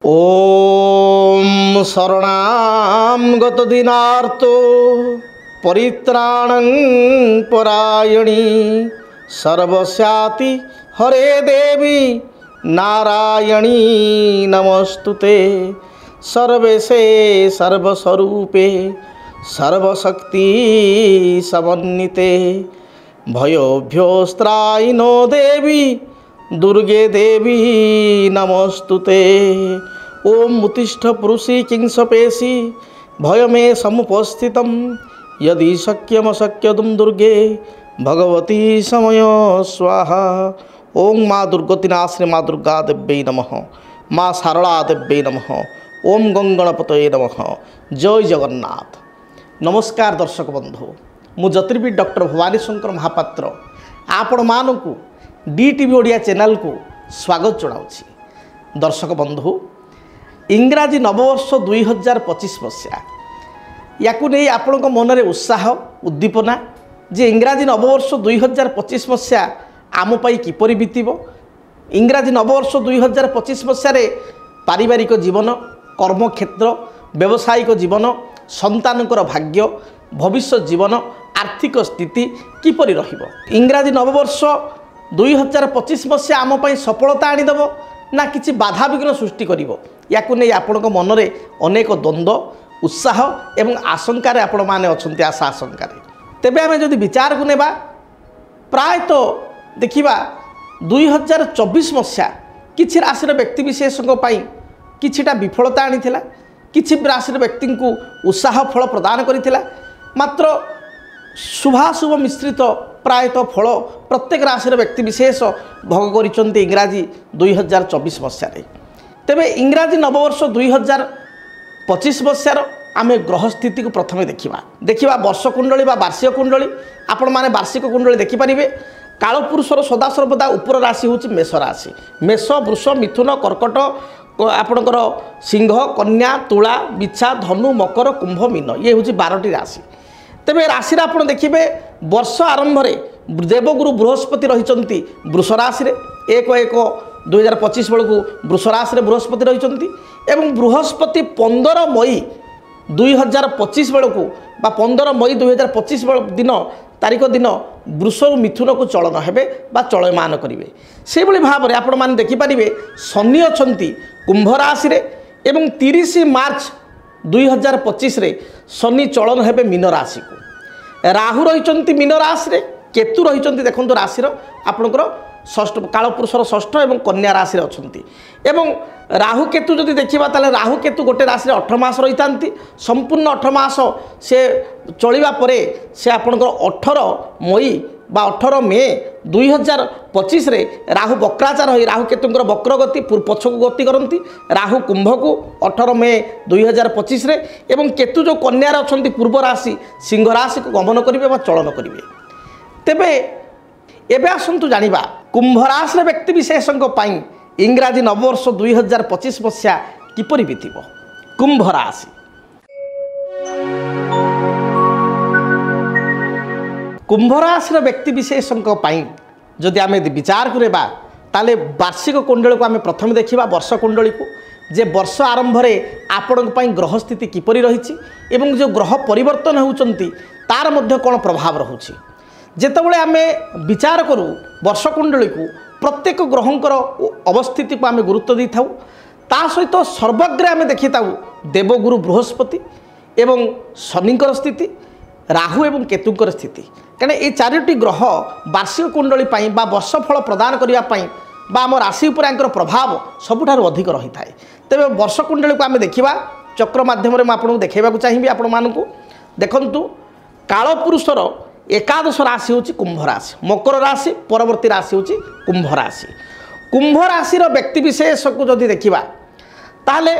ओम शरणां गत दिनार्तो परित्राणं परायणी सर्वस्याति हरे देवी नारायणी नमस्तुते सर्वेशे सर्वस्वरूपे सर्वशक्ति समन्विते भयोभ्योस्त्रायिनो देवी दुर्गे देवी नमस्तुते। ओम उत्तिष्ठ पुरुषी किंसपेशी भय मे समुपस्थितं यदि शक्यमशक्यदुं दुर्गे भगवती समय स्वाहा। ओम माँ दुर्गतिनाशिनी माँ दुर्गा देव्यै नमः। माँ शारदा देव्यै नमः। ओम गंगणपतये नमः। जय जगन्नाथ। नमस्कार दर्शक बंधु, मु ज्योतिर्विद डॉक्टर भवानी शंकर महापात्र आपण मानकु डीटीवी ओडिया चैनल को स्वागत जनाऊँगी। दर्शक बंधु, इंग्राजी नववर्ष 2025 मसीहा या आपण मन में उत्साह उद्दीपना जे इंग्राजी नववर्ष 2025 मसीहा आमपाई किपरि बीतब। इंग्राजी नववर्ष 2025 मसीह पारिवारिक जीवन, कर्मक्षेत्र, व्यावसायिक जीवन, संतानकर भाग्य, भविष्य जीवन, आर्थिक स्थिति किपरि रहिबो। इंग्राजी नववर्ष 2025 मसीहा आमपाई सफलता आनीदेव ना किसी बाधा विघ्न सृष्टि करिवो। याकु नै आपणक मन में अनेक द्वंद्व, उत्साह एवं आशंकार आपण माने अछंती। आशा आशंकार तेबे आमे जदि विचार को नेबा प्रायतः देखिबा 2024 मसीहा किछि राशिर व्यक्ति विशेषक पाई किछिटा विफलता आनीथिला, किछि राशिर व्यक्ति को उत्साह फल प्रदान करिथिला। मात्र शुभाशुभ मिश्रित प्रायतः फल प्रत्येक राशिर व्यक्ति विशेष भोग करिसंती इंग्राजी 2024 मसीह। तेबे इंग्राजी नववर्ष 2025 मसीहार आमे ग्रह स्थिति को प्रथमे देखिबा वर्ष कुंडली बा वार्षिक कुंडली। आपण माने वार्षिक कुंडली देखि परिबे। कालपुरुषर सदा सर्वदा उपर राशि होची मेष राशि। मेष, वृष, मिथुन, कर्कट, आपणकर सिंह, कन्या, तुला, बिच्छा, धनु, मकर, कुंभ, मीन, ये होची 12टी राशि। तेबे राशि आपण देखिबे वर्ष आरंभ में देवगुरु बृहस्पति रहिचंती वृष राशि रे। 1/1/2025 बेलू वृष राशि रे बृहस्पति रहिचंती एवं बृहस्पति 15 मई 2025 बेलू बा 15 मई 2025 दिन तारीख दिन वृष मिथुन को चलन हेबे बा चलयमान करिवे। से भली भाव में आपण माने देखि परिबे शनि अछंती कुंभ राशि रे एवं 30 मार्च 2025 रे शनि चलन हेबे मीन राशि को। राहु रहिचंती मीन राशि रे, केतु रहिचंती देखंतु राशि रो आपनकर षष्ठ कालपुरुषर षष्ठ एवं कन्या राशि रे अछंती। एवं राहु केतु जदि देखिबा ताले राहु केतु गोटे राशि रे 18 मास रहितांती। संपूर्ण 18 मास से चलिबा परे से आपनकर 18 मई बा 18 मे 2025 रे राहु वक्राचार होई राहु केतुंकर वक्र गति पछक गति करंती। राहु कुंभ को 18 मे 2025 रे एवं केतु जो कन्या रे अछंती पूर्व राशि सिंह राशि को गमन करिवे बा चलन करिवे। तेबे एबे आसंतु जानिबा कुंभ राशि रे व्यक्ति विशेषक पाई इंग्राजी नववर्ष 2025 मसीहा किपरि बीतिबो। कुंभ राशि कुंभ राशि व्यक्ति विशेषक पाई जदि आमे विचार करेबा ताले वार्षिक कुंडली को आमे प्रथम देखिबा वर्ष कुंडली को जे वर्ष आरंभ में आपण पाई ग्रह स्थिति किपरि रहिछि एवं जो ग्रह परिवर्तन होउचंती तार मध्य कोन प्रभाव रहउछि। जेतेबेले आमे विचार करू वर्ष कुंडली को प्रत्येक ग्रहंकर अवस्थिति को आमे गुरुत्व दै थाउ। ता सहित सर्वग्र आमे देखि थाउ देवगुरु बृहस्पति एवं शनिकर स्थिति, राहु एवं केतुंकर स्थिति। कने ये 4टी ग्रह वार्षिक कुंडली पाई बा वर्ष फल प्रदान करिया पाई बा आम राशि उपर आंकर प्रभाव सबुठारु अधिक रही थाए। तेबे वर्ष कुंडली को आमे देखिबा चक्र माध्यम रे म आपनको देखाइबा चाहिबी। आपण मानकु देखंतु कालपुरुषर एकादश राशि होची कुंभ राशि, मकर राशि परवर्ती राशि होची कुंभ राशि। कुंभ राशिर व्यक्ति विशेष को जदि देखिबा ताले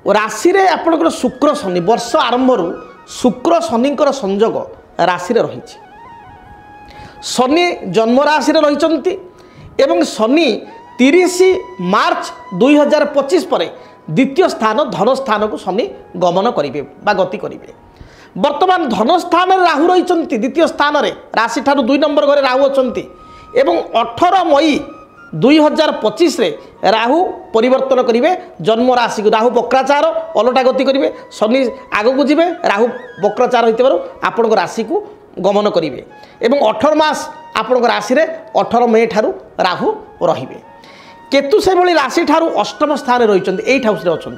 राशि रे आपनकर शुक्र शनि वर्ष आरंभ रु शुक्र शनिकर संयोग राशि रे रहिछि। शनि जन्म राशि रे रहिचंती एवं शनि 30 मार्च 2025 पर द्वितीय स्थान धन स्थान को शनि गमन करिवे बा गति करिवे। वर्तमान धन स्थान राहु रही द्वितीय स्थान रे राशि ठारू 2 नंबर घरे राहु अछंती एवं 18 मई 2025 राहु परिवर्तन करेंगे जन्म राशि को। राहु वक्राचार अलटा गति करेंगे, शनि आगक जीवे, राहु वक्राचार होते आपण राशि को गमन करेंगे एवं 18 मास आपण राशि 18 मे ठारू राहु रहिबे। केतु से भली राशि ठारू अष्टम स्थान रही एट हाउस अच्छा।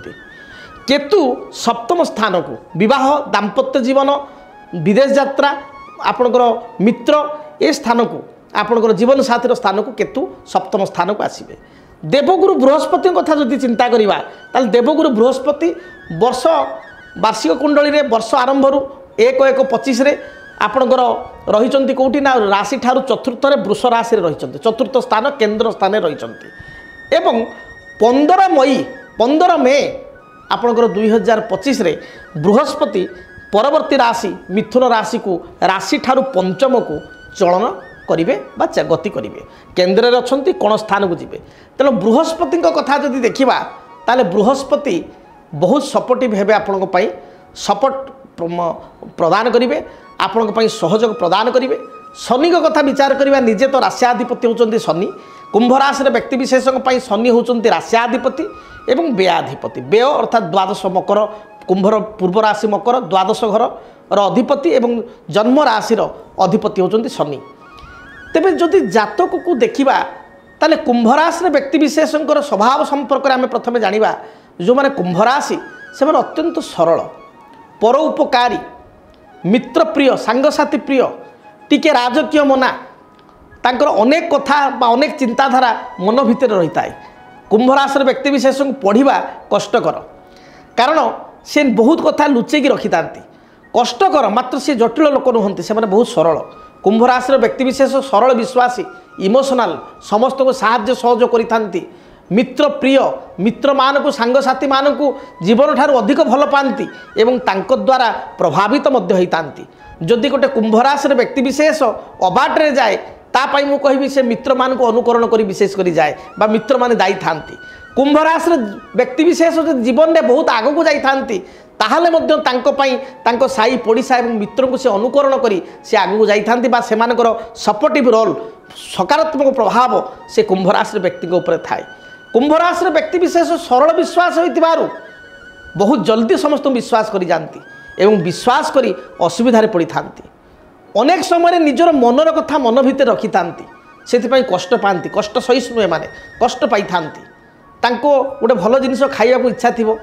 केतु सप्तम स्थान को विवाह दाम्पत्य जीवन विदेश यात्रा आपणकर मित्र ए स्थान को आपणकर जीवन साथी स्थान को केतु सप्तम स्थान को आसबे। देवगुरु बृहस्पति कथा जदि चिंता करवा ताल देवगुरु बृहस्पति वर्ष वार्षिक कुंडली रे वर्ष आरंभ 1/1/25 आपणकर रही कौटी ना राशि ठारू चतुर्थ वृष राशि रही चतुर्थ स्थान केंद्र स्थान रही एवं 15 मे आपणकर 2025 बृहस्पति परवर्ती राशि मिथुन राशि को राशि ठारू पंचम को चलन करेंगे गति करेंगे केन्द्र में अच्छा कौन स्थान को जीवे। तेणु बृहस्पति कथा जदि देखा ताले बृहस्पति बहुत सपोर्टिव हेबे आपण सपोर्ट प्रदान करेंगे आपण सहयोग प्रदान करेंगे। शनि कथा विचार करवा निजे तो राश्याधिपति होती शनि कुंभ राशि व्यक्ति विशेष शनि होती राश्याधिपति एवं व्ययाधिपति। व्यय अर्थात द्वादश मकर कुंभर पूर्व राशि मकर द्वादश घर अधिपति एवं जन्म राशि अधिपति होती शनि। तेबे जदि जातक को देखा ताले कुंभ राशि व्यक्ति विशेष स्वभाव संपर्क आम प्रथम जाना जो मैंने कुंभ राशि से अत्यंत सरल परोपकारी मित्र प्रिय सांगसाथी प्रिय टिके राजकीय मना तांकर अनेक कथा अनेक चिंताधारा मन भितर रही है। कुंभ राशि व्यक्ति विशेष पढ़ा कष्टकर कारण से बहुत कथा लुचेकी रखी था कष्टकर मात्र से जटिल लोक नुहंती से बहुत सरल। कुंभ राशि व्यक्ति विशेष सरल विश्वासी इमोशनाल समस्त को साहाय्य सहयोग करि मित्र प्रिय मित्र मान को सांगसाथी मान को जीवन ठार अधिक भल पाती एवं तांको द्वारा प्रभावित होता। जदि गोटे कुंभ राशि व्यक्ति विशेष अबाटे जाए तापाई मु कहि से मित्र मान को अनुकरण कर विशेष कर जाए बा मित्र मान दायी था। कुंभ राशि व्यक्ति विशेष जीवन में बहुत आग को जाती ताहले मध्य तांको साई पड़िशा एवं मित्र को से अनुकरण करी से आगू जाइथांती बा सेमानकर सपोर्टिव रोल सकारात्मक प्रभाव से कुंभ राशि व्यक्ति ऊपर थाए। कुंभ राशि व्यक्ति विशेष सरल विश्वास होइतिबारु बहुत जल्दी समस्त विश्वास करी जानती एवं विश्वास करी असुविधा पड़ी थांती। अनेक समय निजर मनर कथा मन भितर रखी थांती सेथिपाई कष्ट पाती कष्ट सहिष्णु एमाने कष्ट पाई थांती। तांको गोटे भल जिनिस खाइबा को इच्छा थिबो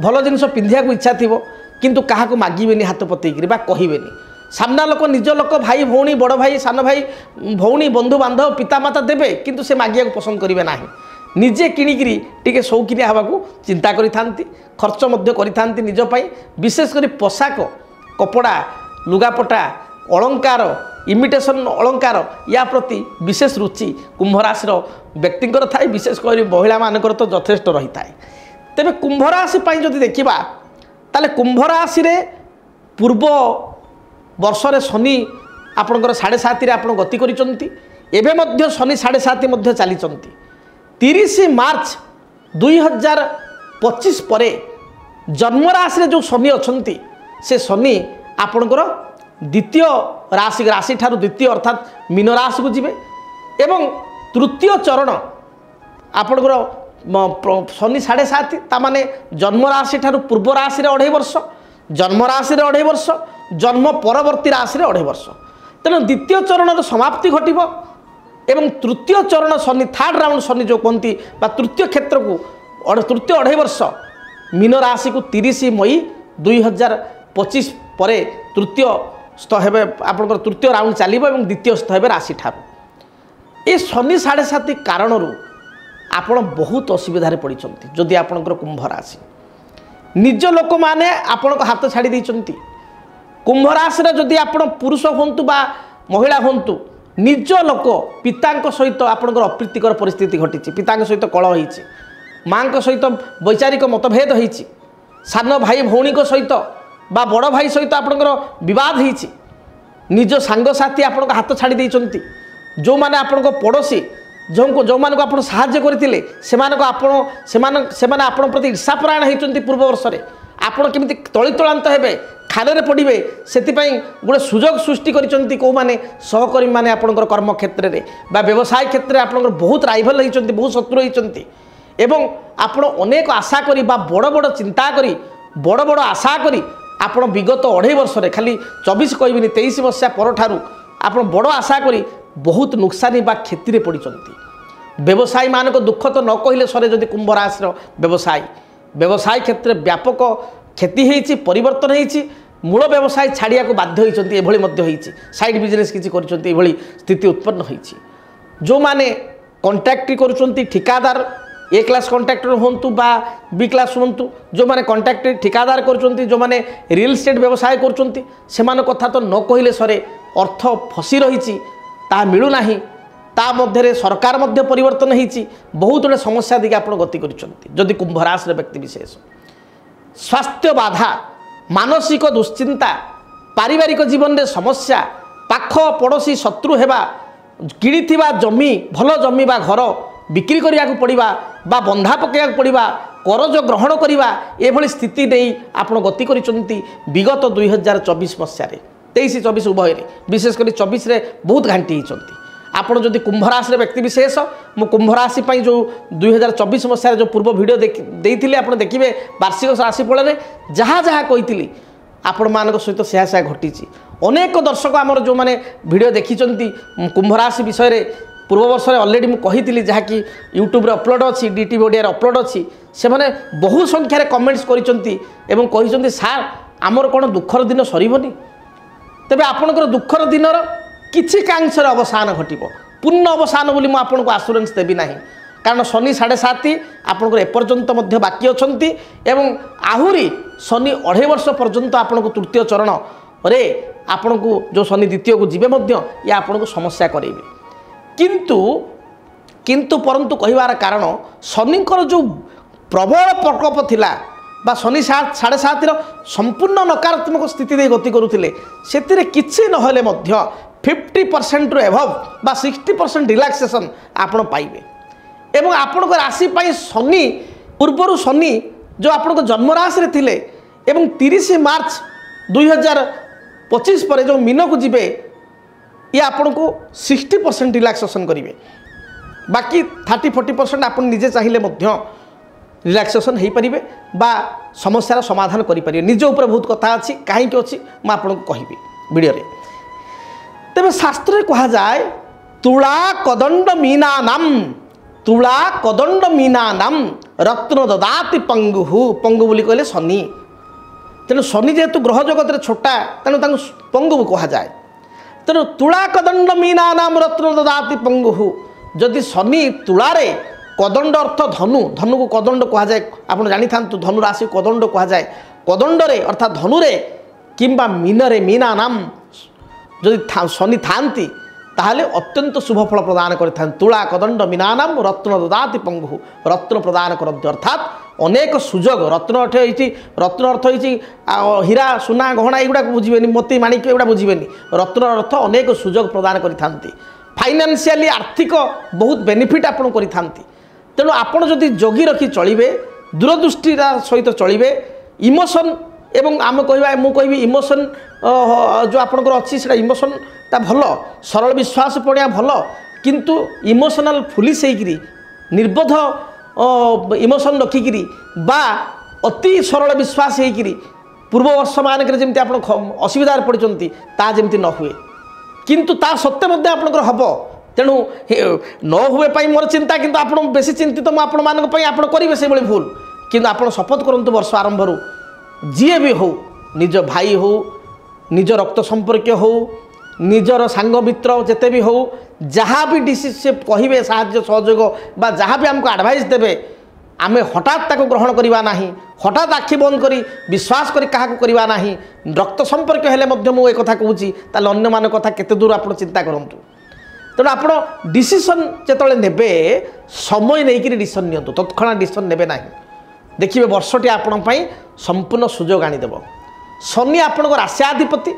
भल जिनिस पिंधिया को इच्छा थिबो किंतु काहाको मागिबेनी हाथ पतेइकरी बा कहिबेनी सामना लोक निज लोक भाई भौणी बड़ भाई सान भाई भौणी बंधु बांधव पिता माता देबे किंतु से मागिया को पसंद करिवे नाही निजे किणिकी टिके शौकिनिया हवाको चिंता करि थांती खर्च मध्य करि थांती निज पाई विशेष करी पोशाक कपड़ा लुगापटा अलंकार इमिटेशन अलंकार या प्रति विशेष रुचि कुंभ राशि व्यक्तिंकर थाए विशेष कर महिला मानकर तो यथेष्ट रही थाए। तेबे कुंभ राशि पाई जदि देखिबा ताले कुंभ राशि रे पूर्व वर्ष रे शनि आपणकर 7.5 रे आपण गति करिसंती एबे मध्य शनि 7.5 मध्य चलीचंती 30 मार्च 2025 परे जन्म राशि रे जो शनि अछंती से शनि आपणकर द्वितीय राशि ठारू द्वितीय अर्थात मीन राशि को जीवे एवं तृतीय चरण आपणकर शनि 7.5 तामाने जन्म राशि ठारू पूर्व राशि रे 2.5 वर्ष जन्म राशि रे 2.5 वर्ष जन्म परवर्ती राशि रे 2.5 वर्ष तेणु द्वितीय चरण समाप्ति घटिब एवं तृतीय चरण शनि थर्ड राउंड शनि जो कहती तृतीय क्षेत्र को तृतीय 2.5 वर्ष मीन राशि को 30 मई 2025 परे तृतीय स्थ हे आपंकर तृतीय राउंड चलो और द्वितीय स्थ हे राशि ठार ये शनि 7.5 कारण आपण बहुत असुविधा पड़ते जदि आपंकर कुंभ राशि निज लोक मैंने आपण हाथ छाड़ी देती कुंभ राशि जदि आप पुरुष हूँ बा महिला हूँ निज लोक पिता सहित आपंकर अप्रीतिकर परिस्थिति घटी पिता सहित कलह होती माँ सहित वैचारिक मतभेद होती सान भाई भौणी सहित बा बड़ भाई सहित आपंकर विवाद होती निज सांगसाथी आपण हाथ छाड़ी देती जो मैंने आपण पड़ोशी जो मान को आप साहाय्य करते से प्रति ईर्षापरायण होती पूर्व वर्ष में आपड़ केमी तली तलांत हे ଖାଲରେ ପଡ଼ିବେ ସେଥିପାଇଁ ଗୋଟେ ସୁଯୋଗ ସୃଷ୍ଟି କରିଛନ୍ତି କେଉଁମାନେ ସହକର୍ମୀମାନେ ଆପଣଙ୍କର କର୍ମକ୍ଷେତ୍ରରେ ବା ବ୍ୟବସାୟ କ୍ଷେତ୍ରରେ ଆପଣଙ୍କର ବହୁତ ରାଇଭାଲ ହେଇଛନ୍ତି, ବହୁତ ଶତ୍ରୁ ହେଇଛନ୍ତି ଏବଂ ଆପଣ ଅନେକ ଆଶା କରି ବା ବଡ଼ ବଡ଼ ଚିନ୍ତା କରି ବଡ଼ ବଡ଼ ଆଶା କରି ଆପଣ ବିଗତ 2.5 ବର୍ଷରେ ଖାଲି 24 କହିବିନି 23 ମସିହା ପରଠାରୁ ଆପଣ ବଡ଼ ଆଶା କରି ବହୁତ ନୁକସାନୀ ବା କ୍ଷତିରେ ପଡ଼ିଛନ୍ତି। ବ୍ୟବସାୟୀମାନଙ୍କ ଦୁଃଖ ତ ନ କହିଲେ ସରେ ଯଦି କୁମ୍ଭ ରାଶିର ବ୍ୟବସାୟ କ୍ଷେତ୍ରରେ ବ୍ୟାପକ କ୍ଷତି ହେଇଛି, ପରିବର୍ତ୍ତନ ହେଇଛି, ମୂଳ ବ୍ୟବସାୟ ଛାଡ଼ିବାକୁ ବାଧ୍ୟ ହୋଇଛନ୍ତି, ଏଭଳି ମଧ୍ୟ ହେଇଛି, ସାଇଡ୍ ବିଜନେସ୍ କିଛି କରିଛନ୍ତି, ଏଭଳି ସ୍ଥିତି ଉତ୍ପନ୍ନ ହୋଇଛି। ଯେଉଁମାନେ କଣ୍ଟ୍ରାକ୍ଟ କରୁଛନ୍ତି ଠିକାଦାର ए क्लास कॉन्ट्रैक्टर हूँ बा बी क्लास हूँ जो मैंने कॉन्ट्रैक्ट ठिकादार कर जो मैंने रियल एस्टेट व्यवसाय कर कथा तो न कहले सरे अर्थ फसी रही मिलूना ता मध्य सरकार मध्य परिवर्तन होती बहुत गुड़े समस्या दिखे आप गति कर कुंभ राशि व्यक्ति विशेष स्वास्थ्य बाधा मानसिक दुश्चिंता पारिवारिक जीवन में समस्या पाख पड़ोशी शत्रु हेबा किणी जमी भल जमी बा घर बिक्री करिया पड़िबा बा बंधा पकड़ा पड़िबा करज ग्रहण करिबा एभली स्थिति नहीं आप गति करिसंती विगत 2024 मसीह 23-24 उभय विशेषकर 24 रे बहुत घांटी होती आपड़ जदि कुंभ राशि व्यक्ति विशेष मु कुंभ राशि जो 2024 मसीह जो पूर्व वीडियो देते आप देखिए वार्षिक राशिफल में जहाँ जहाँ कही आपण मान सहित से घटी अनेक दर्शक आमर जो मैंने वीडियो देखी कुंभ राशि विषय में पूर्व वर्ष अलरेडी मुझे जहाँकि यूट्यूब अपलोड अच्छी DTV ओडिया अपलोड अच्छी से मैंने बहु संख्यार कमेंट्स कर सार आमर कौन दुखर दिन सरबनी तेरे आपणकर दुखर दिन किसी कांक्षर अवसान घटव पूर्ण अवसान बोली मुझे आश्योरेंस देवी ना कारण शनि 7.5 आपंकर एपर्यंत बाकी अच्छा आहुरी शनि 2.5 वर्ष पर्यंत आपन को तृतीय चरण रे आपण को जो शनि द्वितीय को जीवे ये आपन को समस्या करेंगे किंतु परंतु कहिबार कारण शनिकर जो प्रबल प्रकोप थिला बा शनि 7.5 संपूर्ण नकारात्मक स्थिति दे गति करुथिले सेतिरे किछि नहले मध्य 50% रु एभव बा 60% रिलैक्सेशन आपण पाइबे एवं आपण राशि पाई शनि पूर्वर शनि जो आपण जन्म राशि रे थिले एवं 30 मार्च 2025 पर जो मीन को जीवे ये आपण को 60% रिलैक्सेशन करेंगे बाकी 30-40% आप निजे चाहिए रिलैक्सेशन हो पारे बा समस्यार समाधान करें निज उपर बहुत कथा अच्छी कहीं अच्छी मुझे आपको कहबी वीडियो रे तेरे शास्त्र कह जाए तुला कदंड मीनानाम रत्न ददाति पंगु पंगु बोली कहले शनि तेणु शनि जेहेतु ग्रह जगत छोटा तेणु पंगु कह जाए तेणु तुला कदंड मीनानाम रत्न ददाति पंगु जदि शनि तुलारे कदंड अर्थ धनु धनु को कदंड कह जाए आप जानी था धनु राशि कदंड कह जाए कदंडरे अर्थात धनुरे किंबा मीनरे मीनानाम जदि शनि थांती ताहले अत्यंत शुभ फल प्रदान करते तुला कदंड मीनानाम रत्न ददाति पंगु रत्न प्रदान करते अर्थात अनेक सुजोग रत्न अर्थ हीरा सुना गहना युवा बुझे मोती माणिक एगुड़ा बुझे रत्न अर्थ अनेक सुजोग प्रदान करते फाइनान्शियली आर्थिक बहुत बेनिफिट आपन करते तेणु आपड़ जदि जगी रखी चलिए दूरदृष्टि सहित चलिए इमोशन एवं आम कह इमोशन जो आपंकर अच्छी से इमोशनटा भल सरल विश्वास पड़िया भल किंतु इमोशनल फुलिश होकरी निर्बोध इमोशन रखिकी बा अति सरल विश्वास होकरी पूर्व वर्ष मानक जमी आप असुविधार पड़ती ता जमी न हुए किंतु ता सत्ते आपंकर हम तेणु न हुए मोर चिंता किंतु आप बेसी चिंतित आपण मान करेंगे से भूल किंतु आप शपथ करूँ वर्ष आरंभ जी भी हो निज भाई हो निज रक्त संपर्क हो निजर सांग मित्र जिते भी हो जहाँ भी डिसीज से कहे साहाय्य सहयोग बा जहाँ भी आमको एडवाइस देवे आमे हठात ताको ग्रहण करवा ना हठात आखि बंद करी विश्वास करी क्या करवा ना रक्त संपर्क हेले मुझे कथा कहूँ अन्य मान कथा केते दूर आप चिंता करूँ तेणु आप डिसीजन जो ने समय नहीं डिसीजन नियंतु तत्क्षणात डिसीजन ने ना देखिए वर्षटी आपण संपूर्ण सुजोग आनीदेव शनि आपण राश्याधिपति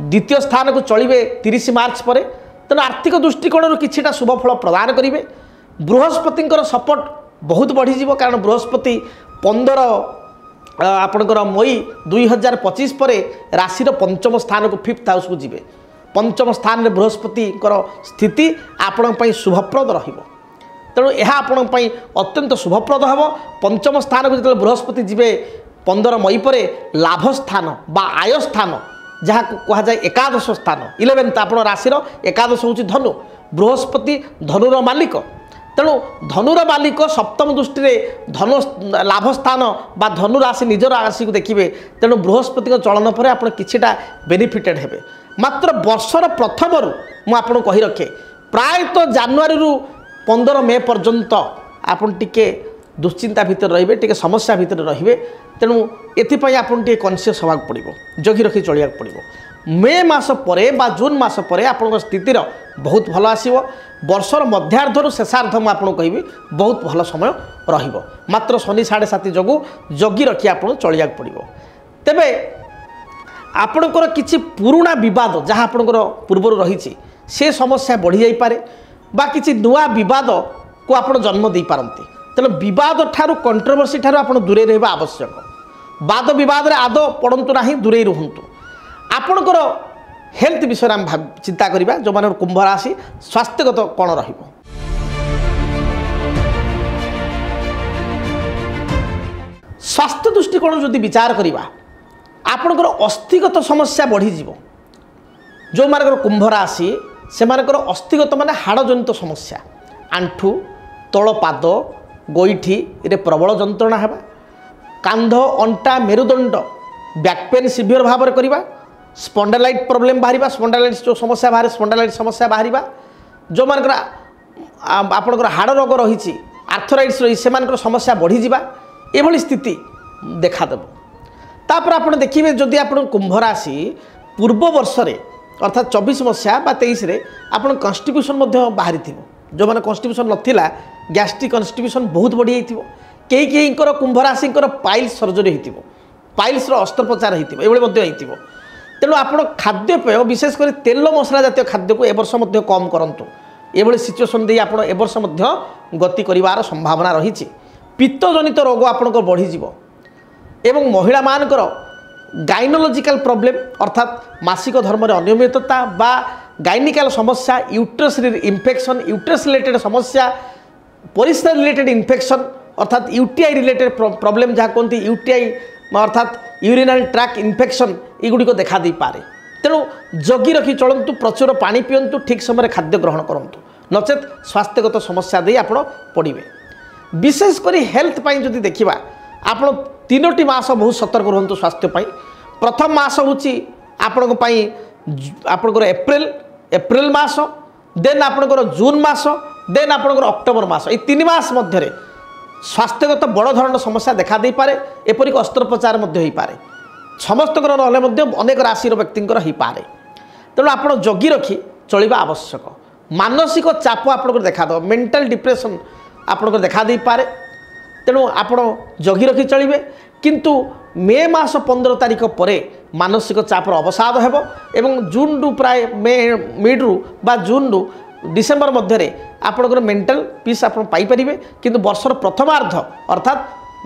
द्वितीय स्थान को चलिए 30 मार्च पर तेणु आर्थिक दृष्टिकोण किछिटा शुभ फल प्रदान करेंगे बृहस्पति सपोर्ट बहुत बढ़ीज कारण बृहस्पति 15 आपणकर मई 2025 पर राशि पंचम स्थान को 5th हाउस को जीवे पंचम स्थान में बृहस्पति स्थिति आपण शुभप्रद रहिबो तेणु यह आपण अत्यंत शुभप्रद हम पंचम स्थान को जो बृहस्पति जीवे 15 मई पर लाभ स्थान बा आय स्थान जहाँ कह जाए एकादश स्थान 11th आप राशि एकादश हूँ धनु बृहस्पति धनुर मालिक तेणु धनुर मालिक सप्तम दृष्टि धनु लाभ स्थान बा धनु राशि निजर राशि को देखिए तेणु बृहस्पति चलन पर आप किछिटा बेनिफिटेड हेबे मात्र वर्षर प्रथम मुझे कही रखे प्रायतः जानुआरी 15 मे पर्यंत आपन टिके दुश्चिंता भितर रहिबे टिके समस्या भितर रहिबे तेणु एथिपाई आपन टिके कॉन्शियस होगा पड़िबो जगी रखी चलिया पड़िबो मे मास परे बा जून मास परे आपन स्थितिर बहुत भल आसीबो वर्षर मध्यार्धरु शेषार्ध मु आपन कहबी बहुत भल समय रहिबो मात्र शनि 7.5 जगु जगी रखी आपन चलिया पड़िबो तेबे आपणकर किछि पुराना विवाद जहाँ आपणकर पूर्वर रही से समस्या बढ़ी जाई पारे बा किछि नुआ विवाद को आपण जन्म दे पारंती तेणु विवाद ठारू कंट्रोवर्सी ठारू आपण दूरे रहबा आवश्यक वाद विवाद रे आदो पड़ंतु नाही दूरे रहंतु आपणकर हेल्थ विषय हम चिंता करिबा जो माने कुंभ राशि स्वास्थ्यगत कोन रहिबो स्वास्थ्य दृष्टिकोण जदि विचार करिबा आपणकर अस्थिगत समस्या बढ़ी जीवो जो मानकर कुंभ राशि से मानकर अस्थिगत माने हाड़ जनित समस्या आंठू तल पाद गोईठी रे प्रबल जंत्रणा हेबा कांध अंटा मेरुदंड बैक पेन सिवियर भाव में करवा स्पॉन्डालाइट प्रॉब्लम बाहर स्पॉन्डालाइट जो समस्या बाहर स्पॉन्डालाइट समस्या बाहर जो मानकर आपणकर हाड़ रोग रही आर्थराइटिस रही से समस्या बढ़ी जावा एभली स्थिति देखादेव तापर आप देखिए जदि आप कुंभ राशि पूर्व वर्ष अर्थात 24 मसीहा बा 23 आप कन्स्टिट्यूशन बाहरी जो मैंने कन्स्टिट्यूशन नाला गैस्ट्रिक कन्स्टिट्यूशन बहुत बढ़ी जाइए कई कई कुंभ राशि पाइल्स सर्जरी हो पाइल्स अस्त्रोपचार हो तेणु आप खाद्यपेय विशेषकर तेल मसला जातीय खाद्य को एवर्ष कम करूँ ये सिचुएसन दे आप एवर्ष गति कर संभावना रही पित्तजनित रोग आप बढ़ीज एवं महिला मानकर गाइनोलॉजिकल प्रॉब्लम अर्थात मासिक धर्म अनियमितता बा गाइनिकल समस्या यूट्रस इन्फेक्शन यूट्रस रिलेटेड समस्या परिस्रा रिलेटेड इन्फेक्शन अर्थात यूटीआई रिलेटेड प्रॉब्लम जहाँ कहते यूटीआई अर्थात यूरिनरी ट्रैक्ट इन्फेक्शन युड़िक देखा दे पारे तेणु जगी रखी चलतु प्रचुर पानी पिंतु ठीक समय खाद्य ग्रहण करूँ नचेत स्वास्थ्यगत समस्या दे आप पड़े विशेषकर हेल्थ जदि देखा आप 3टी मास बहुत सतर्क रुहतु स्वास्थ्य प्रथम मास हूँ आपणकर एप्रिल मास देन आपणकर जून मास देन आपणकर अक्टोबर मास ये 3 मास मध्य स्वास्थ्यगत बड़ धरण समस्या देखा दे पारे एपरिक अस्त्रोपचार हो पारे समस्तकर ना अनेक राशि व्यक्तिंकर हो पारे तेणु आप जगी रखी चलवा आवश्यक मानसिक चाप आप देखा मेंटल डिप्रेशन आपणकर देखा दे पारे तेणु आप जगी रखी चलिए किंतु मे मास 15 तारिख पर मानसिक चापर अवसाद हेब एवं जून रु प्राय मे मिड रु बा जून रु डिसेम्बर मध्य आपणकर मेंटल पीस आप पाइपर किंतु वर्षर प्रथमार्ध अर्थात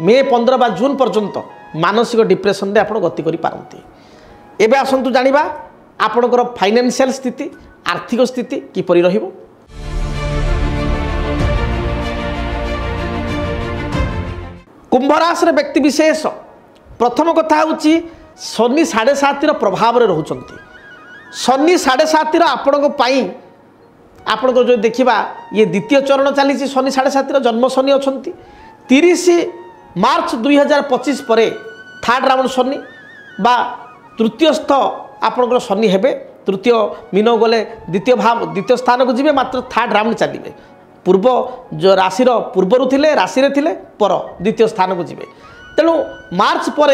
मे 15 बा जून पर्यंत मानसिक डिप्रेशन रे आप गति करि पारंती एबे आसंतु जानिबा आपणकर फाइनेंशियल स्थिति आर्थिक स्थिति किपरि रहिबो कुंभ राशि व्यक्ति विशेष प्रथम कथा हूँ शनि 7.5 प्रभाव में रोचंती शनि 7.5 आपण जो देखा ये द्वितीय चरण चली शनि 7.5 जन्म शनि अच्छा 30 मार्च 2025 पर थर्ड राउंड शनि बा तृतीयस्थ आपणकर शनि हेबे तृतीय मीन गले द्वितीय स्थान को जीवे मात्र थर्ड राउंड चलिए पूर्व जो राशिर पूर्वर थिले राशि रे थिले पर द्वितीय स्थान को जीवे तेणु मार्च पर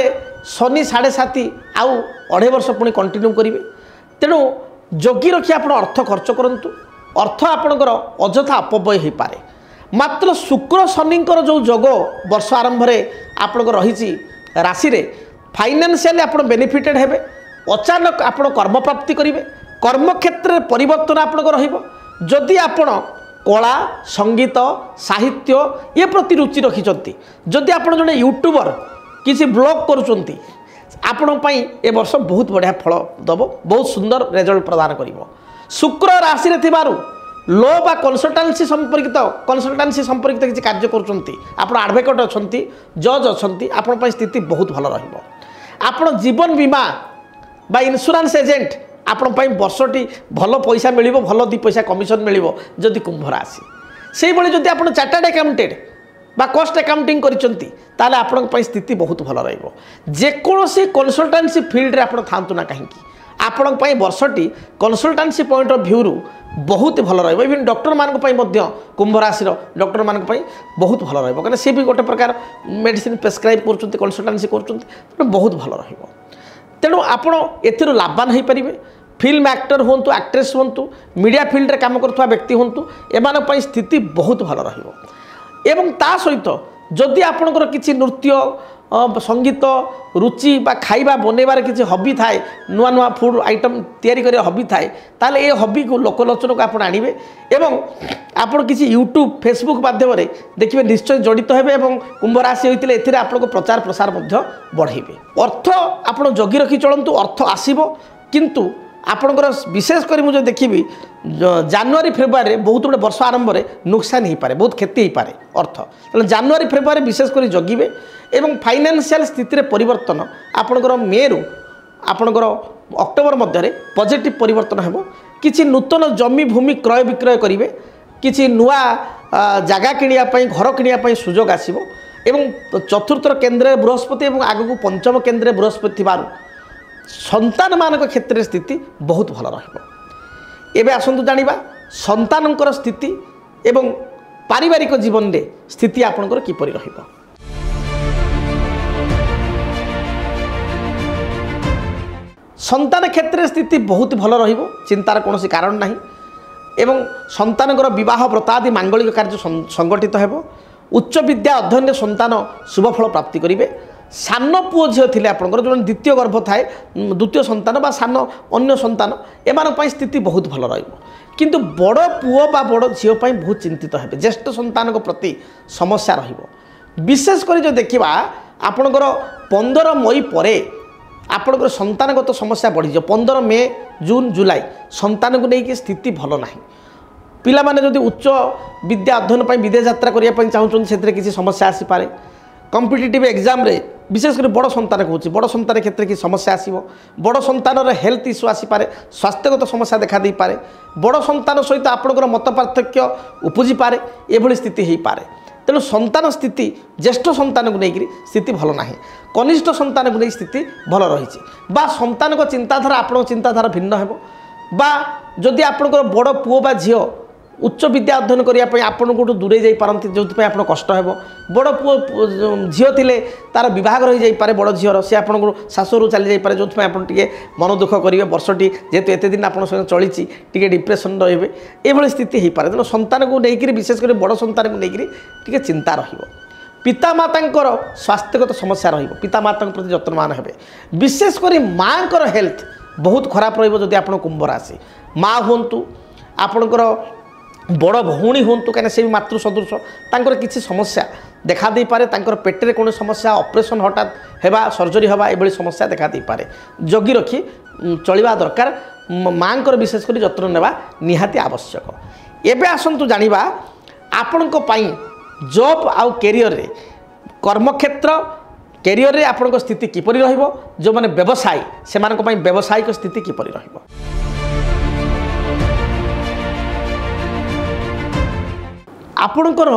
शनि 7.5 आउ 2.5 वर्ष पुणी कंटिन्यू करेंगे तेणु जगी रखी आप अर्थ खर्च करंतु अर्थ आपणकर अजथा अपव्यय हो पारे मात्र शुक्र शनिकर जो जोग वर्ष आरंभ में आपणकर रही राशि रे फाइनेंशियली आप बेनिफिटेड हेबे अचानक आप कर्म प्राप्ति करेंगे कर्मक्षेत्र परिवर्तन आपणकर रही आपण कला संगीत साहित्य ये प्रति रुचि रखिंट जदि आप जड़े यूट्यूबर किसी ब्लॉग करुँच आपण ए वर्ष बहुत बढ़िया फल दब बहुत सुंदर रेजल्ट प्रदान कर शुक्र राशि रे थिबारु लो बा कनसल्टान्सी संपर्कित किसी कार्य कर एडवोकेट अच्छा जज अच्छा आपण स्थिति बहुत भल रहा जीवन बीमा बा इंश्योरेंस एजेंट आपण वर्षटी भल पैसा मिल भल 2 पैसा कमिशन मिल जदि कुंभ राशि से जदि आप चार्टर्ड अकाउंटेंट बा कॉस्ट अकाउंटिंग करिसेंती ताले आपण स्थिति बहुत भल रहिबो जेकोसी कंसल्टेंसी फील्ड रे आपण थांतु ना कहीं आपण वर्षटी कंसल्टेंसी पॉइंट ऑफ व्यू रु बहुत भल रहिबो इवन डॉक्टर मान कुंभ राशि डॉक्टर मान बहुत भल रहिबो कारण से भी गोटे प्रकार मेडिसिन प्रेस्क्राइब करछंती कंसल्टेंसी करछंती बहुत भल रहिबो तेणु आपण एथिरो लाभवान हो पारे फिल्म एक्टर हूँ एक्ट्रेस हूँ मीडिया फील्ड रे काम करथुवा व्यक्ति हूँ एमान स्थिति बहुत भल रहिबो एवं ता सहित जदि आपणकर किसी नृत्य संगीत रुचि बा खाइबा बनैबार किसी हबी थाए नुआ नुआ फूड आइटम तैयारी करिया हबी थाए ताले ए हबी को लोकलोचन को आपण आनिबे एवं आपण किसी यूट्यूब फेसबुक माध्यम देखिए निश्चय जड़ित हेबे एवं कुंभ राशि होइतिले एथिरे आपनको प्रचार प्रसार मध्य बढ़ेबे अर्थ आपण जगी रखी चलंतु अर्थ आसीबो किंतु आपणकर विशेष कर मुझे देखी जानुरी फेब्रुआरी बहुत गुड़े वर्ष आरंभ में नुकसान हो पाए बहुत क्षति हो पाए अर्थ तेना जानुरी फेब्रुआरी विशेष कर जगिबे एवं फाइनेंशियल स्थिति रे परिवर्तन आपणकर मे रु आपणकर अक्टोबर मध्य पॉजिटिव परिवर्तन हेबो किछि नूतन जमी भूमि क्रय विक्रय करेंगे किछि नुआ जगह किनिया पई घर किनिया पई सुजोग आसीबो एवं चतुर्थ केंद्र बृहस्पति एवं आगु पंचम केंद्र बृहस्पति थिबारु संतान मान क्षेत्र में स्थिति बहुत भल रही आसतु जाना संतानकर स्थिति एवं पारिवारिक जीवन में स्थिति आपणकर किपरि रहिबो। संतान क्षेत्र स्थिति बहुत भल रहिबो चिंतार कौन कारण नहीं एवं संतानकर विवाह व्रतादि मांगलिक कार्य संगठित हेबो उच्च विद्या अध्ययन संतान शुभफल प्राप्ति करेंगे सान पुओ झील थे आपंकर जो द्वितीय गर्भ थाए द्वितीय संतान बा सान अन्य संतान एम स्थिति बहुत भल रु बड़ पुओ बा बड़ झील बहुत चिंतित हे ज्येष्ठ संतान प्रति समस्या विशेषकर जो देखा आपणकर 15 मई पर आपणकर संतानगत समस्या बढ़ी 15 मे जून जुलाई संतान को लेकिन स्थिति भल ना पिला माने जदि उच्च विद्या अध्ययन विदेश यात्रा करने चाहूँ से किसी समस्या आसीपे कॉम्पिटिटिव एग्जाम रे विशेषकर बड़ संतान कहूँ बड़ संतान क्षेत्र की समस्या आसो बड़ संतान हेल्थ इश्यू आसीपे स्वास्थ्यगत समस्या देखा दे पारे बड़ संतान सहित आपणकर मत पार्थक्य उपजी पारे एभली स्थिति हो पारे तेणु संतान स्थिति ज्येष्ठ संतान को लेकर स्थिति भल ना कनिष्ठ संतान को नहीं स्थिति भल रही बा संतान को चिंताधारा आपण चिंताधारा भिन्न हेबो बा जदि आपणकर बड़ पुओ बा झील उच्च विद्या अध्ययन करने आपण को दूरे जा पारती जो आप कष्ट हे बड़ पुओ झील थे तार बह रही जापे बड़ झीर सी आप शाशुर चली जापे जो आपे मन दुख करेंगे वर्षटी जेहेतु एत दिन आप चली डिप्रेसन रे ये स्थिति हो पाए तेना संतान को लेकर विशेषकर बड़ संतान को लेकर चिंता पितामाता स्वास्थ्यगत समस्या पितामाता प्रति जत्नवान हे विशेषकर माँ को हेल्थ बहुत खराब रही आप कुंभ राशि माँ हूँ आपणकर बड़ भौणी हूँ कहीं से भी मातृ सदृश तांकर किसी समस्या देखा दे पारे तांकर पेटे कौन समस्या ऑपरेशन हठात हेबा सर्जरी हवा ये समस्या देखा दे पारे जगी रखी चलवा दरकार माँ को विशेषकर जत्न नेबा निहाती आवश्यक। एबे आसंतु जानिबा आपणको पाई जॉब आउ कैरियर रे कर्मक्षेत्र कैरियर रे आपणको स्थिति किपरि रहिबो जो माने व्यवसाय से मानको पाई व्यवसायिक स्थिति किपरि रहिबो। आपणकर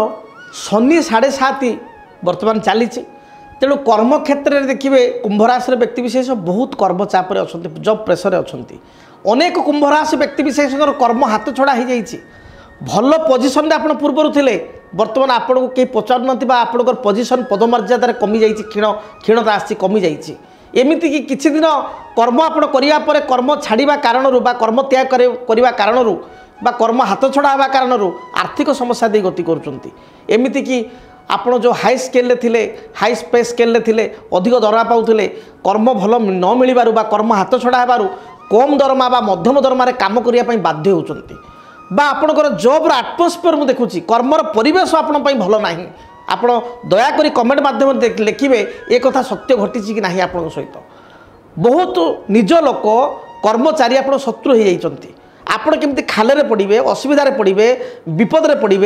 शनि 7.5 बर्तमान चली तेणु कर्म क्षेत्र में देखिए कुंभ राशि व्यक्ति विशेष बहुत कर्म चापर अच्छा जब प्रेसर अच्छा अनेक कुंभ राशि व्यक्ति विशेष कर्म हाथ छड़ा हो जाइए भल पोजिशन आप पूर्वर थे बर्तमान आपन को कहीं पचार ना आपंकर पोजिशन पदमर्यादा कमी जा क्षीणता आसी कमी जाइए एमती कि किसी दिन कर्म आप कर्म छाड़ा कारण कर्म त्याग करने कारण बा कर्म हाथ छड़ा होगा कारण आर्थिक समस्या दे गति करमती कि आपण जो हाई स्केल थे हाई पे स्केल थे अधिक दरमा पाते कर्म भल न मिलबार बा कर्म हाथ छड़ा होबार कम दरमा बा मध्यम दरमार काम करने बाध्य होती बा आपणकर जॉब एटमोस्फियर मुझे देखुची कर्मर परिवेश आपण भल ना ଆପଣ ଦୟାକରି କमेंट माध्यम लिखे ए कथा सत्य घटी कि ना आपण सहित बहुत निज लोक कर्मचारी आप शत्रु हो जाती आपण केमती खाले पड़े असुविधा पड़े विपद में पड़े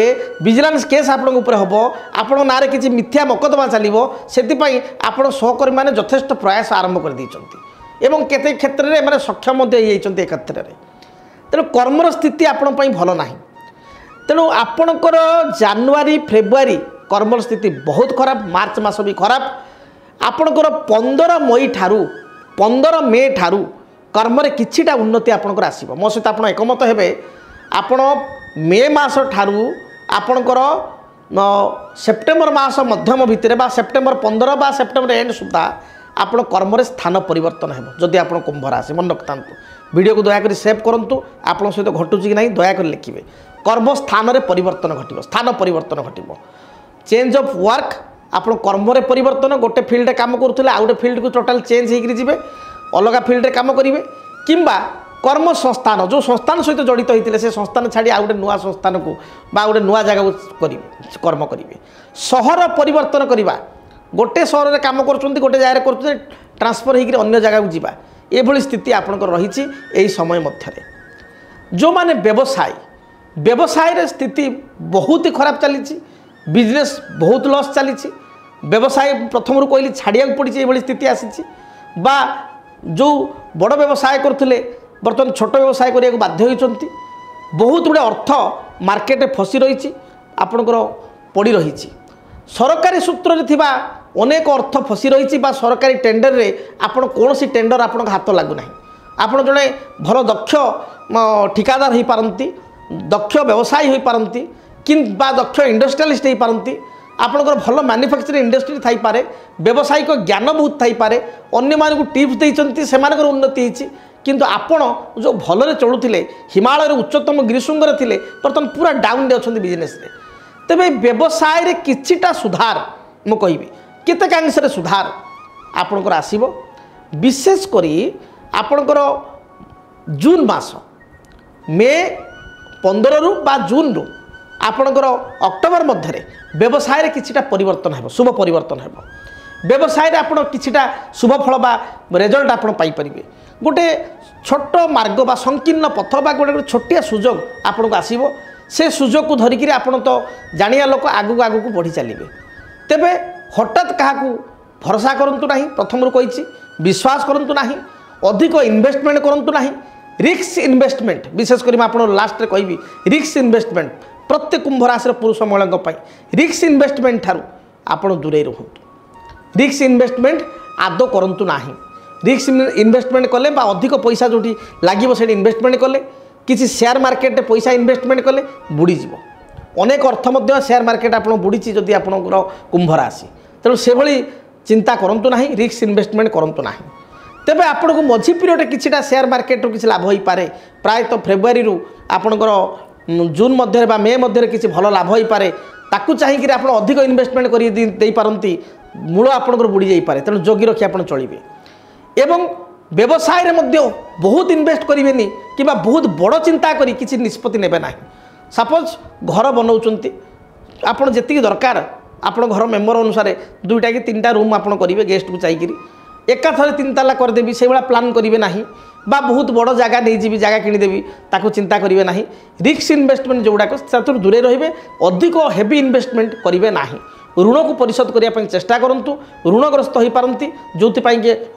विजिलेंस केस आपण हम आपण ना कि मिथ्या मकदमा चलो से सहकर्मी मैंने यथेष्ट प्रयास आरंभ कर एवं केते क्षेत्र में सक्षम होती क्षेत्र में तेणु कर्मर स्थिति आपण भल ना तेणु आपणकर जानुरी फेब्रुआरी कर्मर स्थिति बहुत खराब मार्च मास भी खराब आपणकर 15 मई ठारू 15 मे ठारू कर्म किछिटा उन्नति आपणकर आसीबो मो सहित आपण एकमत हेबे आपण मे मास ठारू आपणकर सेप्टेम्बर मास मध्यम भितर बा सेप्टेम्बर 15 बा सेप्टेम्बर एंड सुधा आपण कर्म स्थान परिवर्तन हेबो जदि आपण कुंभ राशि मन रखतांतु वीडियो को दया करी सेव करंतु आपण सहित घटुची कि नहीं दया करी लिखिबे कर्म स्थान रे परिवर्तन घटिबो स्थान परिवर्तन घटिबो चेंज ऑफ वर्क आपण कर्म रे परिवर्तन गोटे फील्ड रे काम करूथिले आ गोटे फील्ड को टोटल चेंज हेकरी जिवे अलग फील्ड रे काम करिवे किंबा कर्म संस्थान जो संस्थान सहित जड़ित होते से संस्थान छाड़ी आ गोटे नुआ संस्थान को बा गोटे नुआ जगह को कर्म करिवे सहर परिवर्तन करवा गोटे सहर में काम कर गोटे जगह कर ट्रांसफर होकर अन्य जगह को जीवा एभली स्थिति आपंकर रही यही समय मध्य जो माने व्यवसाय रे स्थिति बहुत ही खराब चली बिजनेस बहुत लॉस चली व्यवसाय प्रथम कहली छाड़िया पड़ी ये स्थिति आसी बा जो बड़ व्यवसाय करते बर्तमान छोट व्यवसाय करने बाध्य होती बहुत गुड़े अर्थ मार्केट फसी रही आपणकर पड़ी रही सरकारी सूत्र में थिबा अनेक अर्थ फसी रही सरकारी टेंडर रे आपण कौन सी टेंडर आपण हाथ लगुना आपण जड़े भल दक्ष ठिकादार हो पारती दक्ष व्यवसायी हो पारती कि दक्ष इंडस्ट्रियलिस्ट हो पारती आपणकर भल मैन्युफैक्चरिंग इंडस्ट्री थी पारे व्यावसायिक ज्ञान बहुत थी पारे अन्य मानक टिप्स देते से उन्नति होती किंतु आपण जो भलरे चलुले हिमालय उच्चतम गिरिशृंगर थे बर्तमान पूरा डाउन दे अच्छा बिजनेस तेरे व्यवसाय रे किछिटा सुधार मु कहबी केतेकांश सुधार आपणकर आसीबो विशेष करी आपणकर जून मास मे 15 रु बा जून रु आपणकर अक्टोबर मध्य व्यवसाय रे किछिटा परिवर्तन हेबो शुभ परिवर्तन हेबो व्यवसाय रे आपण किछिटा शुभ फल बा रिजल्ट आपण पाई परिबे गोटे छोट मार्ग बा संकीर्ण पथ बा गोटे छोटिया सुजोग आपण को आसीबो से सुजोग को धरिकी आपण तो जानिया लोक आगु आगु को बढ़ी चलिए तेबे हठात क्या भरोसा करंतु नाही प्रथम रू कही विश्वास करंतु नाही अधिक इन्वेस्टमेंट करंतु नाही रिस्क इन्वेस्टमेंट विशेषकर आप लास्ट कहबी रिस्क इन्वेस्टमेंट प्रत्येक कुंभ राशि पुरुष महिला रिस्क इन्वेस्टमेंट ठारू आपण दूरे रुहतु रिस्क इन्वेस्टमेंट आदौ करंतु नाही रिस्क इन्वेस्टमेंट कले अधिक पैसा जो लगे से इन्वेस्टमेंट कले किसी शेयर मार्केट पैसा इन्वेस्टमेंट कले बुड़ीज अनेक अर्थ शेयर मार्केट आप बुड़ी जदि आपंकर कुंभ राशि तेणु से भली चिंता करूँ ना रिस्क इन्वेस्टमेंट करूँ ना तेबे आपन को मझी पीरियड किछिटा शेयर मार्केट रू किछि लाभ हो पारे प्रायतः फेब्रुआरी रू आपनकर जून मध्य बा मे मध्य किछि भल लाभ हो पारे ताकू चाहिए कि आप अधिक इन्वेस्टमेंट कर दे पारती मूल आपनकर बुड़ी जाई पारे तेणु जगी रखी आप चलिए एवं व्यवसाय रे मध्य बहुत इन्वेस्ट करेंगे कि बहुत बड़ चिंता करी किसी निष्पत्ति नेबे ना सपोज घर बनाऊँच आप जी दरकार आप घर मेम्बर अनुसार 2टा कि 3टा रूम आप करेंगे गेस्ट को चाहिए एका थरे 3 ताला करदेवी से भाया प्लान करेंगे ना बा बहुत बड़ जगह नहीं जी जगह किनीदेवी ताको चिंता करेंगे ना रिस्क इन्वेस्टमेंट जोड़ाक दूरे रे अधिक हेवी इन्वेस्टमेंट करेंगे ना ऋण को परिशोध करने चेष्टा करूँ ऋणग्रस्त हो पारती जो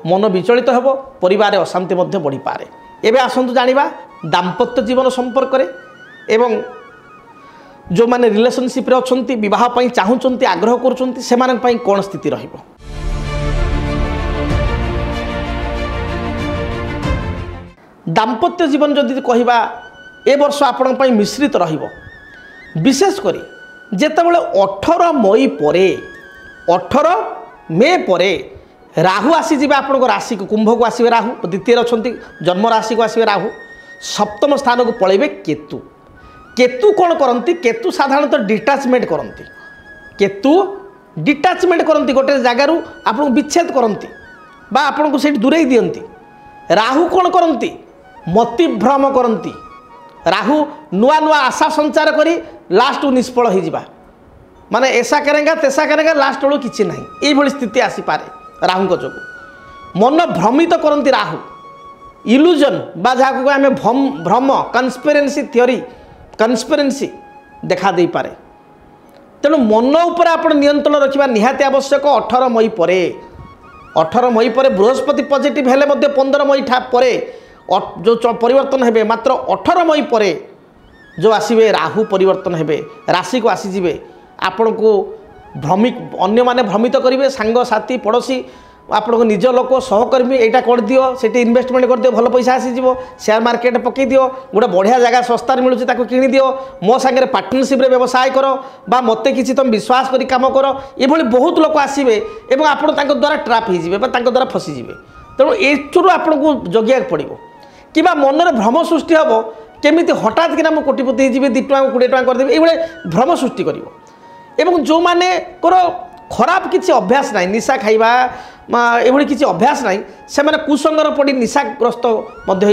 मन विचलित हो परिवार अशांति बढ़ी पारे एवं आसतु जाना दाम्पत्य जीवन संपर्क एवं जो माने रिलेशनशिप रे अछंती विवाह पई चाहूचंती आग्रह करूचंती सेमान पई कोन स्थिति रहिबो दाम्पत्य जीवन जदि कहबा ए वर्ष आपण पई मिश्रित रहिबो विशेष करी जेतेबेले 18 मई परे 18 मे परे राहु आसी जिबा आपण राशि को कुंभ को आसीबे राहु द्वितीय अछंती जन्म राशि को आसीबे राहु सप्तम स्थान को पळेबे केतु केतु कौन करती केतु साधारणतः डिटाचमेंट करती केतु डिटाचमेंट करती गोटे जगार आपको विच्छेद करती बा आपन को सेठ दूरे दियंती राहु कौन करती मतिभ्रम करती राहु नुआ नुआ आशा संचार करी लास्ट निष्फल हो माने ऐसा करेंगे तेसा करेंगे लास्ट बेलू किसी ना ये स्थिति आसीपे राहु जो मन भ्रमित करती राहु इल्यूजन बा जहाँ आम भ्रम कन्स्पिरेन्सी थियोरी कन्स्पिरेन्सी देखा दे पारे तेणु मन उपर आप नियंत्रण रखा निहाती आवश्यक 18 मई पर 18 मई पर बृहस्पति पॉजिटिव हेले 15 मई पर जो परिवर्तन हेबे मात्र 18 मई पर जो आसवे राहु परिवर्तन हेबे राशि को आसीजे आपण को अन्य माने भ्रमित करेंगे सांग साथी पड़ोसी आपण को निज लोक सहकर्मी यहाँ कर दियो से इन्वेस्टमेंट कर दियो भल पैसा आसीज शेयर मार्केट पकई दियो गोटे बढ़िया जगह सस्तार मिलूँ किणी दियो मो सागर पार्टनरशिप व्यवसाय कर बा मत कि तुम विश्वास कर कम कर ये बहुत लोक आसवे और आप द्वारा ट्राप हो द्वारा फसीजे तेणु एचु आपन को जगिया पड़ो कि मनरे भ्रम सृष्टि हम केमी हठात कि कोटिपति हो 2 टଙ୍କା 20 टଙ୍କା करदेवी ये भ्रम सृष्टि कर जो माने खराब किसी अभ्यास ना निशा खाइबा ये किसी अभ्यास ना से मैंने कुसंगर पड़ी निशाग्रस्त हो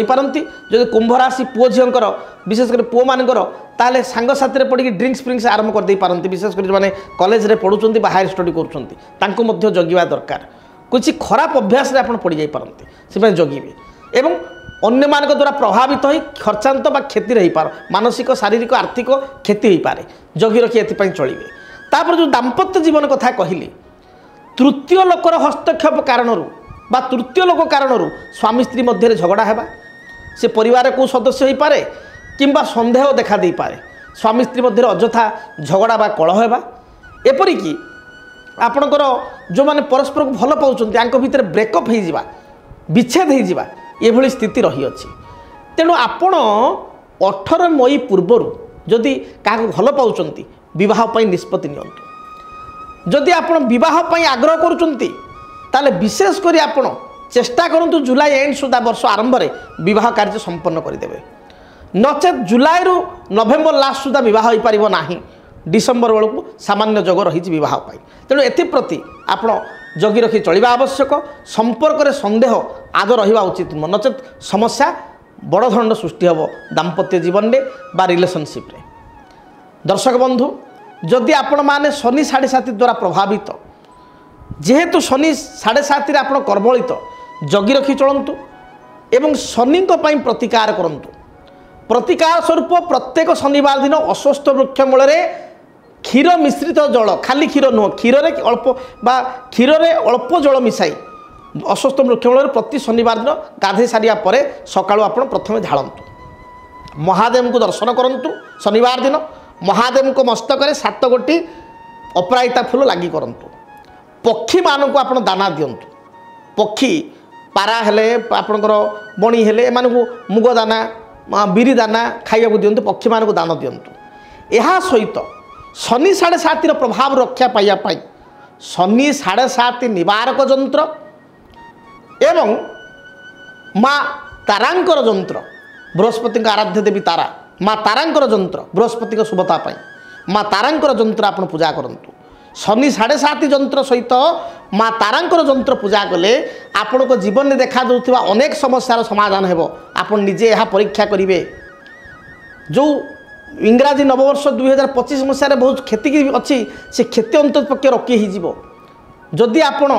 पारती जो कुंभ राशि पुओ झीर विशेषकर पुओ मानकर ताले सांग साथी पड़ी ड्रिंक्स फ्रिंक्स आरंभ कर दे पारती विशेषकर जो मैंने कॉलेज रे पढ़ुंट हायर स्टडी कर जगिवा दरकार किसी खराब अभ्यास आप पड़ जा पारती से जगिवे एवं अन्य मान द्वारा प्रभावित हो खर्चांत बा क्षति रही पार मानसिक शारीरिक आर्थिक क्षति हो पारे जगी रखी एपाई चलिए तापर जो दाम्पत्य जीवन कथा कहली तृतीय लोकर हस्तक्षेप कारण बा तृतीय लोक कारण स्वामी स्त्री मध्य झगड़ा है से परिवार को सदस्य हो पारे किंबा संदेह देखा दे पारे स्वामी स्त्री मध्य अजथा झगड़ा बा कलह है एपरिकी आपणकर जो मैंने परस्पर को भल पाँच भितर ब्रेकअप हो विच्छेद हो ये स्थिति रही अच्छी तेणु आपण 18 मई पूर्वर जदि क्या भल पाँच बहुत निष्पत्ति नियंतु जदि आप बहुत आग्रह करुँच विशेषकर आपण चेष्टा करूँ जुलाई एंड सुधा वर्ष आरंभ में विवाह कार्य संपन्न करदे नचेत जुलाई रु नवेम्बर लास्ट सुधा बहुत हो पार ना डिसेम्बर बेलू सामान्य जोग रही बहुत तेणु एप्रति आपण जगी रखी चलवा आवश्यक संपर्क में संदेह आद रहा उचित नुह नचेत समस्या बड़ धरण सृष्टि हम दाम्पत्य जीवन में बा रिलेशनशिप रे। दर्शक बंधु जदि आपण माने शनि 7.5 द्वारा प्रभावित जेहेतु शनि 7.5 आप कर्बलित जगी रखी चलतु एवं शनि प्रतिकार करंतु प्रतिकार स्वरूप प्रत्येक शनिवार दिन अस्वस्थ वृक्ष मूल क्षीर मिश्रित जल खाली क्षीर नुह क्षीर अल्प बा क्षीर अल्प जल मिसाई अस्वस्थ वृक्ष मूल प्रति शनिवार दिन गाधे सारिया परे सकाळु आपण प्रथम झाड़ू महादेव को दर्शन करंतु शनिवार दिन महादेव को मस्तक 7 गोटी अपराजिता फूल लगी करंतु पक्षी मानक आप दाना दिंतु पक्षी पारा हेले आपणकर बणी हेले एमानकु मुग दाना बिरी दाना खाइबा दिंतु पक्षी मानक दान दिंतु यह सहित शनि 7.5 प्रभाव रक्षा पाइबा शनि 7.5 निवारक जंत्र एवं माँ तारांकर जंत्र बृहस्पति आराध्य देवी तारा माँ तारांकर जंत्र बृहस्पति शुभता माँ तारांकर जंत्र आप पूजा करंतु शनि 7.5 जंत्र सहित माँ तारांकर जंत्र पूजा कले आपण को जीवन में देखा जाउथिबा अनेक समस्यार समाधान हेबो आपण निजे यह परीक्षा करिवे जो इंग्राजी नववर्ष 2025 मसीह बहुत क्षति अच्छी से क्षति अंतपक्ष रोकी हो जदि आपण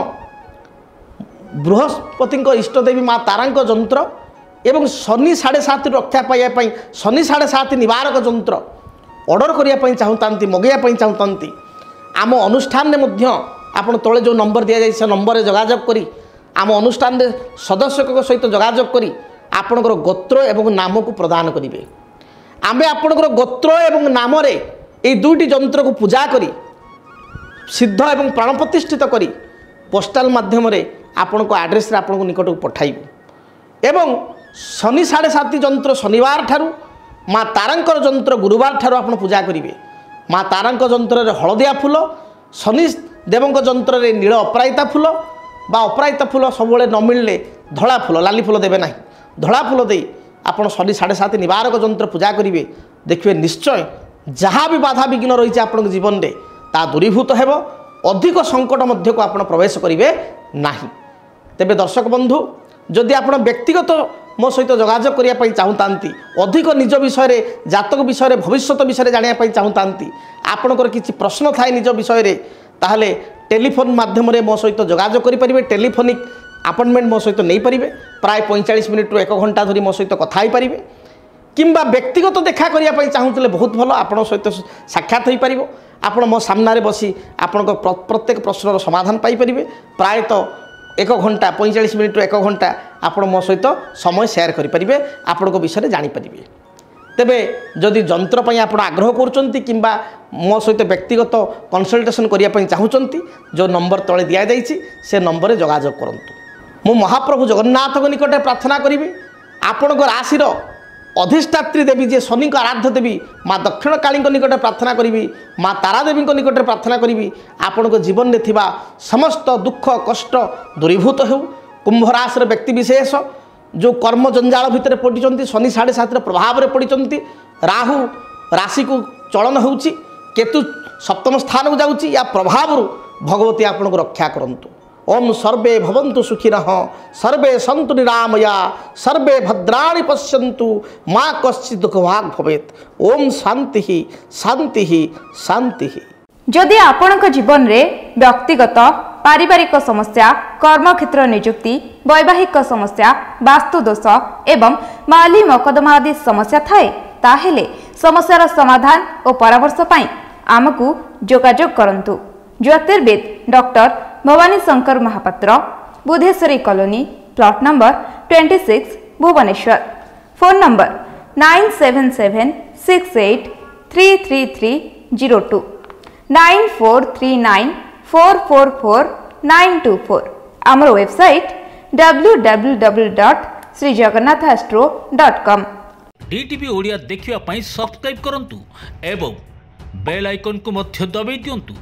बृहस्पति इष्टदेवी माँ तारांक जंत्र एवं शनि 7.5 रक्षा पाइबा शनि 7.5 निवारक जंत्र ऑर्डर करने चाहूँ मगैया चाहूँ आम अनुष्ठान में आप तले जो नंबर दि जाए से नंबर में जोगाजोग करी आम अनुष्ठान सदस्य सहित जोगाजोग करी आपणकर गोत्र एवं नाम को प्रदान करेंगे आमे आपणकर गोत्र एवं नाम रे ये 2टी जंत्र को पूजा करी सिद्ध एवं प्राण प्रतिष्ठित करी पोस्टाल माध्यम रे आपण को एड्रेस रे आपण को निकट को पठाइबु एवं शनि 7.5 जंत्र शनिवार ठारू माँ तारांकर जंत्र गुरुवार ठारू आपण पूजा करेंगे माँ तारांक जंत्र रे हलदिया फूल शनि देवंक जंत्र रे नील अपराजिता फूल बा अपराजिता फूल सब न मिलले धला फूल लाली फूल देवे ना धला फूल दे आपड़ शनि 7.5 निवारक जंत्र पूजा करेंगे देखिए निश्चय जहाँ भी बाधा विघ्न रही है आपन जीवन में ता दूरीभूत हेब अधिक संकट मध्य को आप प्रवेश करेंगे ना तेबे दर्शक बंधु जदि आप व्यक्तिगत मो सहित जोगाजोग करने चाहूता अधिक निज विषय जातक विषय भविष्य विषय जानापी चाहूता आपणकर किसी प्रश्न थाए निज विषय ताहले टेलीफोन माध्यम मो सहित जोगाजोग करेंगे टेलीफोनिक अपॉइंटमेंट मो सहित नहीं पारे प्राय 45 मिनिट 1 घंटा धरी मो सहित कथा पारे किंबा व्यक्तिगत देखा करने चाहूले बहुत भल आपण सहित साक्षात हो पार आपण मो सामने बसी आपण प्रत्येक प्रश्नर समाधान पाइपर प्रायतः 1 घंटा 45 मिनिट 1 घंटा आपण मो सहित समय सेयार करेंगे आपण विषय जानीपारे तेबे जदि जंत्र पर आप आग्रह करुँचा मो सहित व्यक्तिगत कंसल्टेशन करने चाहूँगी जो नंबर तले दि जाइए से नंबर जोगाजोग करूँ मु महाप्रभु जगन्नाथ निकट प्रार्थना करी आपण राशि अधिष्ठात्री देवी जे शनि आराध्य देवी माँ दक्षिण काली निकट प्रार्थना करी माँ तारा देवी निकट प्रार्थना करी आपण जीवन में थिबा समस्त दुख कष्ट दूरीभूत हो कुंभ राशि व्यक्ति विशेष जो कर्म जंजाल भितर पड़ती शनि 7.5 प्रभाव में पड़ती राहु राशि को चलन होउची केतु सप्तम स्थान को जाउची या प्रभाव भगवती आपन को रक्षा करंतु ओम सर्वे भवन्तु सुखिनः सर्वे सन्तु निरामया सर्वे भद्राणि पश्यन्तु माँ कश्चित् दुःखभाग् भवेत् ओम शांति शांति शांति। जदि आपणक जीवन रे व्यक्तिगत पारिवारिक समस्या कर्मक्षेत्र नियुक्ति वैवाहिक समस्या वास्तुदोष एवं माली मकदमा आदि समस्या थाए ताहेले समस्यार समाधान और परामर्श पाई आमकु जोगाजोग करंतु। ज्योतिर्विद doctor Bhabani Shankar Mahapatra Budheswari colony plot number 26 Bhubaneswar phone number 9776833302 9439444924 आमर वेबसाइट www.srijagannathastro.com। डीटीवी ओडिया देखिवा पाई सब्सक्राइब करंतु एवं बेल आइकन को मध्य दबाई दियंतु।